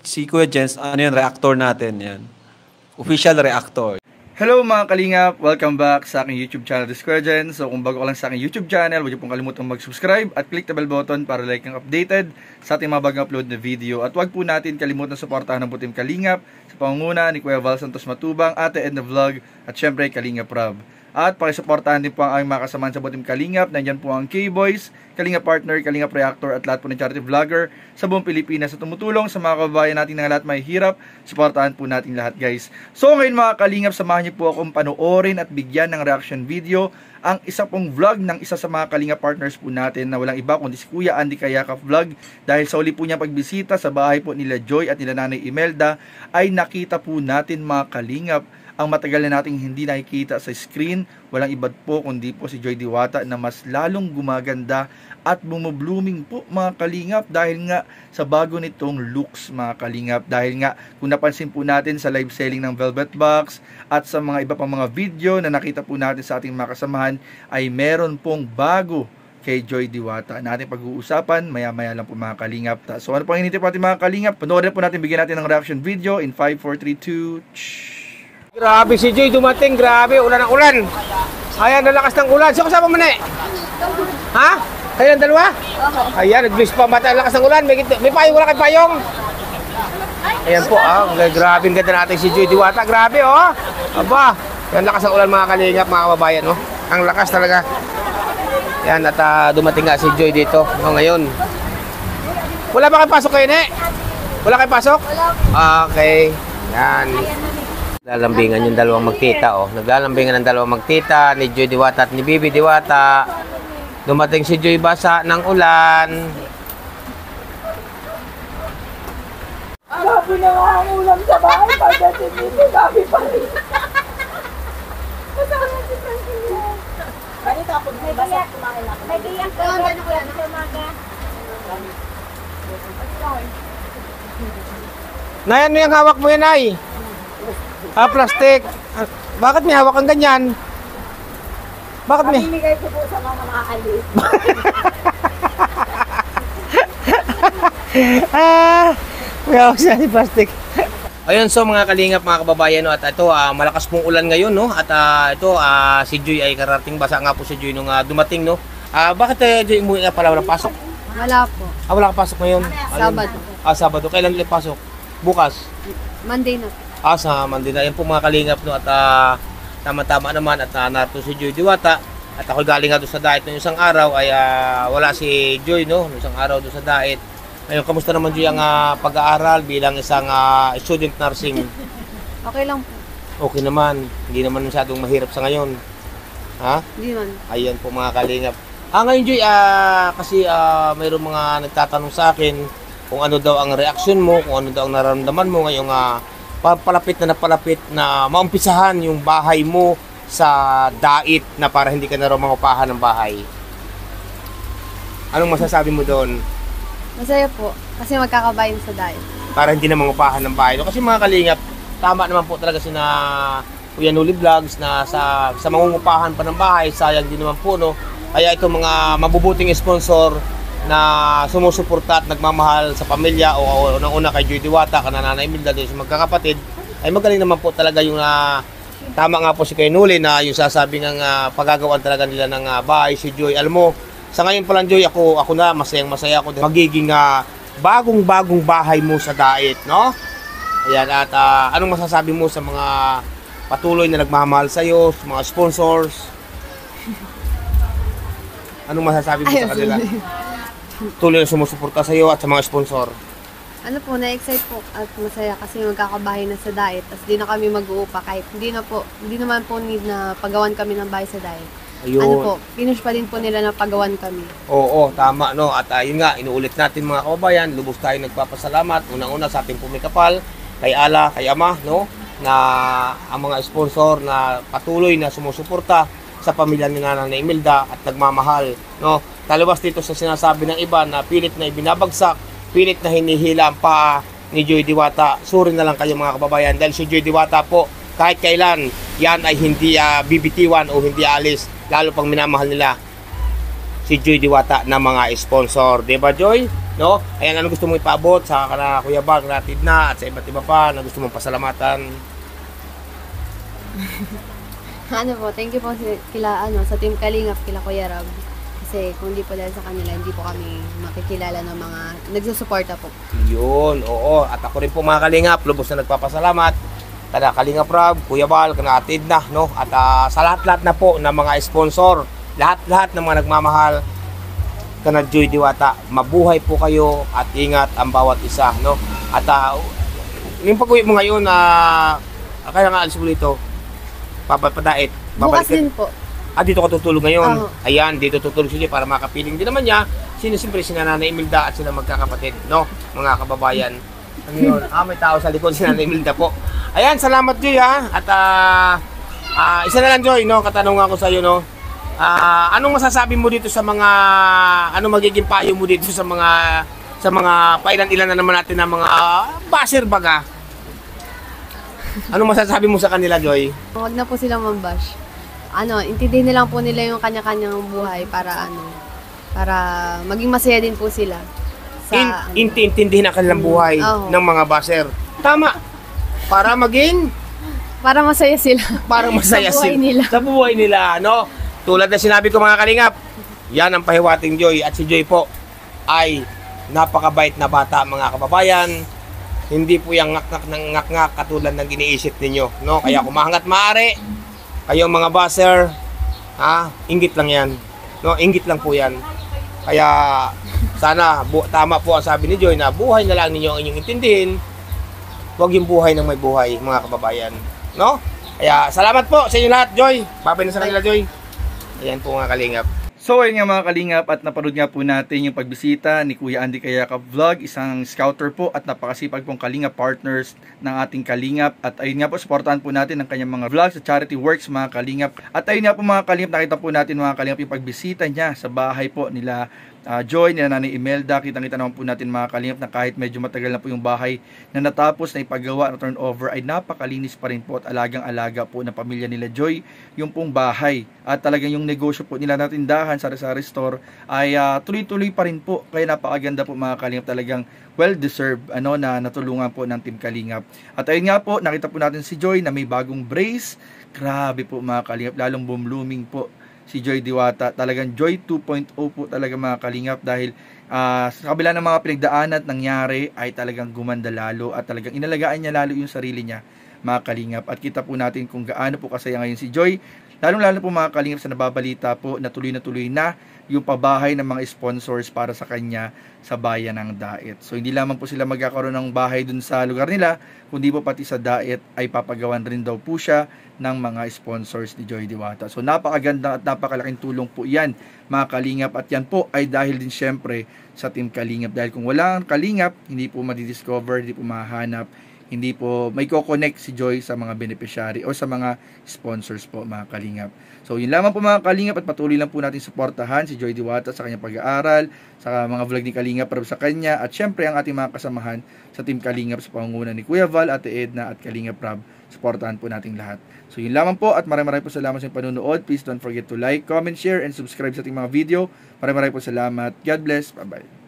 si Kuya Jens, ano yan, reactor natin yan. Official reactor. Hello mga kalingap! Welcome back sa aking YouTube channel, The Square Gen. So kung bago ka lang sa aking YouTube channel, huwag niyo pong kalimutang mag-subscribe at click the bell button para like ang updated sa ating mga bagong upload na video. At huwag po natin kalimutan suportahan ng Butim Kalingap sa pangunguna ni Kuya Val Santos Matubang, Ate Edna Vlog at syempre Kalingap Rob. At pakisuportahan din po ang aming mga kasamahan sa Butim Kalingap. Nandyan po ang K-Boys, Kalingap Partner, Kalingap Reactor at lahat po ng charity vlogger sa buong Pilipinas sa tumutulong sa mga kababayan natin na lahat may hirap. Suportahan po natin lahat, guys. So ngayon mga Kalingap, samahan niyo po akong panoorin at bigyan ng reaction video ang isa pong vlog ng isa sa mga Kalingap partners po natin na walang iba kundi si Kuya Andy Kayakap Vlog. Dahil sa uli po niya pagbisita sa bahay po nila Joy at nila Nanay Imelda ay nakita po natin mga Kalingap ang matagal na nating hindi nakikita sa screen. Walang iba po kundi po si Joy Diwata na mas lalong gumaganda at bumublooming po mga Kalingap dahil nga sa bago nitong looks mga Kalingap. Dahil nga kung napansin po natin sa live selling ng Velvet Box at sa mga iba pang mga video na nakita po natin sa ating mga kasamahan ay meron pong bago kay Joy Diwata na ating pag-uusapan maya-maya lang po mga Kalingap. So ano pang hinintay po ating mga Kalingap? Panoorin po natin, bigyan natin ng reaction video in 5, 4, 3, 2... Grabe si Joy dumating, grabe, ulan ng ulan. Ayan, nalakas ng ulan. Sino kasama mo na eh? Ha? Kayo ang dalawa? Ayan, nag-bliss pa mata, lakas ng ulan. May payong, wala kay payong. Ayan po, grabe ang ganda natin si Joy Diwata. Grabe, oh. Aba, yan lakas ng ulan mga Kalingap, mga kababayan, oh. Ang lakas talaga. Yan, at dumating nga si Joy dito, ngayon. Wala ba kayong pasok kayo, ne? Wala kayong pasok? Okay, yan. Naglalambingan yung dalawang magtita, oh. Naglalambingan ng dalawang magtita, ni Joy Diwata at ni Bibi Diwata. Dumating si Joy basa ng ulan. Grabe na nga ang ulam sa bahay. Pagdating dito, grabe pa rin. Kasama si Francine. Bali tapos may basak kumain ako. May biyak ko. Ano ko yan? Sa umaga. Nay, ano yung hawak mo yan, Nay? Plastic. Bakit may hawak kang ganyan? Bakit may? Pamimigay ko po sa mga makakalit. May hawak siya ni plastic. Ayun, so mga Kalingap, mga kababayan, no, at ito, malakas pong ulan ngayon, no? At ito, si Joy ay karating, basa nga po si Joy nung dumating, no? Bakit Joy, umuwi nga pala, walang pasok? Wala po. Wala kang pasok ngayon? Sabado. Sabado. Kailan ulit pasok? Bukas? Monday na po. Sa Monday na. Yan po mga Kalingap, no? At tama-tama naman at narito si Joy Diwata. At ako galing nga doon sa diet noong isang araw ay wala si Joy, no? Noong isang araw doon sa diet. Ngayon, kamusta naman Joy ang pag-aaral bilang isang student nursing? Okay lang po. Okay naman. Hindi naman masyadong mahirap sa ngayon. Ha? Hindi man. Ayan po mga Kalingap. Ngayon Joy, kasi mayroong mga nagtatanong sa akin kung ano daw ang reaksyon mo, kung ano daw ang nararamdaman mo ngayong palapit na maumpisahan yung bahay mo sa dait na para hindi ka na raw mangupahan ng bahay. Anong masasabi mo doon? Masaya po. Kasi magkakabayan sa diet. Para hindi na mangupahan ng bahay. No? Kasi mga Kalingap, tama naman po talaga sina Kuya Nuli Vlogs na sa mangungupahan pa ng bahay, sayang din naman po, no? Kaya itong mga mabubuting sponsor na sumusuporta at nagmamahal sa pamilya o unang-una kay Joy Diwata, kana Nanay Imelda, sa magkakapatid, ay magaling naman po talaga yung tama nga po si Kuya Nuli na yung sasabi ng paggagawan talaga nila ng bahay si Joy. Alam mo, sa ngayon pa lang Joy, ako na masayang-masaya ako dahil magiging bagong-bagong bahay mo sa dait, no? Ayan, at anong masasabi mo sa mga patuloy na nagmamahal sa iyo, sa mga sponsors? Anong masasabi mo sa kanila? Tuloy na sumusuporta sa iyo at sa mga sponsor. Ano po, na-excite po at masaya kasi magkakabahay na sa diet. Tapos di na kami mag-uupa kahit hindi naman po need na pagawan kami ng bahay sa diet. Ayun. Ano po, pinush pa din po nila na pagawan kami. Oo, tama, no? At yun nga, inuulit natin mga kababayan, lubos tayo nagpapasalamat. Unang-una sa ating pumikapal, kay Ala, kay Ama, no? Na ang mga sponsor na patuloy na sumusuporta sa pamilya ni Nanay Imelda at nagmamahal, no? Talabas dito sa sinasabi ng iba na pilit na ibinabagsak, pilit na hinihila ang paa ni Joy Diwata. Suri na lang kayo mga kababayan dahil si Joy Diwata po kahit kailan yan ay hindi bibitiwan o hindi alis, lalo pang minamahal nila si Joy Diwata na mga sponsor, 'di ba Joy? no? Ayan, ano gusto mong ipaabot sa kana Kuya Val, kana Tidna, at sa iba't iba pa na gusto mong pasalamatan? Ano po, thank you po sa Team Kalingap, kila Kuya Rob. Kasi kung di po dahil sa kanila, hindi po kami makikilala ng mga nagsusuporta po. Yun, oo. At ako rin po mga Kalingap, lubos na nagpapasalamat. Kada Kalingap Rob, Kuya Val, kana Tidna, no? At sa lahat-lahat na po ng mga sponsor, lahat-lahat ng mga nagmamahal, kana Joy Diwata, mabuhay po kayo at ingat ang bawat isa, no? At yung pag-uwi mo ngayon kaya nga alis mo dito, papadait, Bukas din po. Dito ka tutulog ngayon. Oo. Ayan, dito tutulog siya para makapiling din naman niya. Siyempre si Nanay Imelda at sila magkakapatid, no? Mga kababayan. Ano yun? May tao sa likod, si Nanay Imelda po. Ayan, salamat Joy ha. At isa na lang Joy, no? Katanungan ko sa iyo, no? Anong masasabi mo dito sa mga magiging payo mo dito sa mga pailan-ilan na naman natin na mga basher baga? Anong masasabi mo sa kanila, Joy? Huwag na po silang mambash. Intindihin nilang po nila yung kanya-kanyang buhay para maging masaya din po sila. Intindihin ang kanilang buhay ng mga basher. Tama. Para masaya sila. Para masaya sa buhay sila. nila. Sa buhay nila, no? Tulad na sinabi ko mga Kalingap, yan ang pahiwating Joy. At si Joy po ay napakabait na bata mga kababayan. Hindi po yung ngak-ngak ng ngak-ngak katulad ng iniisip ninyo, no? Kaya kung mahangat maaari, kayo mga basher, inggit lang yan. No, inggit lang po yan. Kaya sana tama po ang sabi ni Joy na buhay na lang ninyo ang inyong intindihin. Huwag yung buhay ng may buhay, mga kababayan, no? Kaya salamat po sa inyo lahat, Joy. Babay na sa kanila, Joy. Ayan po mga Kalingap. So ayun nga mga Kalingap, at naparod nga po natin yung pagbisita ni Kuya Andy Kayakap Vlog, isang scouter po at napakasipag pong Kalingap partners ng ating Kalingap. At ayun nga po, supportahan po natin ang kanyang mga vlogs sa charity works mga Kalingap. At ayun nga po mga Kalingap, nakita po natin mga Kalingap yung pagbisita niya sa bahay po nila Joy, nila Nanay Imelda. Kitang-kita naman po natin mga Kalingap na kahit medyo matagal na po yung bahay na natapos na ipagawa na turnover, ay napakalinis pa rin po at alagang-alaga po ng pamilya nila Joy yung pong bahay. At talagang yung negosyo po nila na tindahan, sari-sari store, ay tuloy-tuloy pa rin po. Kaya napakaganda po mga Kalingap, talagang well-deserved na natulungan po ng Team Kalingap. At ayun nga po, nakita po natin si Joy na may bagong brace. Grabe po mga Kalingap, lalong blooming po si Joy Diwata. Talagang Joy 2.0 po talaga mga Kalingap, dahil sa kabila ng mga pinagdaanan nangyari ay talagang gumanda lalo at talagang inalagaan niya lalo yung sarili niya mga Kalingap. At kita po natin kung gaano po kasaya ngayon si Joy, lalong-lalo po mga Kalingap sa nababalita po na tuloy na yung pabahay ng mga sponsors para sa kanya sa bayan ng Daet. So hindi lamang po sila magkakaroon ng bahay dun sa lugar nila, kundi po pati sa Daet ay papagawan rin daw po siya ng mga sponsors ni Joy Diwata. So napakaganda at napakalaking tulong po yan mga Kalingap, at yan po ay dahil din syempre sa Team Kalingap, dahil kung wala ang Kalingap, hindi po madidiscover, hindi po mahanap, hindi po may ko-connect si Joy sa mga beneficiary o sa mga sponsors po mga Kalingap. So yun lamang po mga Kalingap, at patuloy lang po natin suportahan si Joy Diwata sa kanyang pag-aaral, sa mga vlog ni Kalingap para sa kanya, at syempre ang ating mga kasamahan sa Team Kalingap sa pangunguna ni Kuya Val, Ate Edna at Kalingap Rob. Suportahan po nating lahat. So yun lamang po, at maraming po salamat sa panonood. Please don't forget to like, comment, share, and subscribe sa ating mga video. Maraming po salamat. God bless. Bye-bye.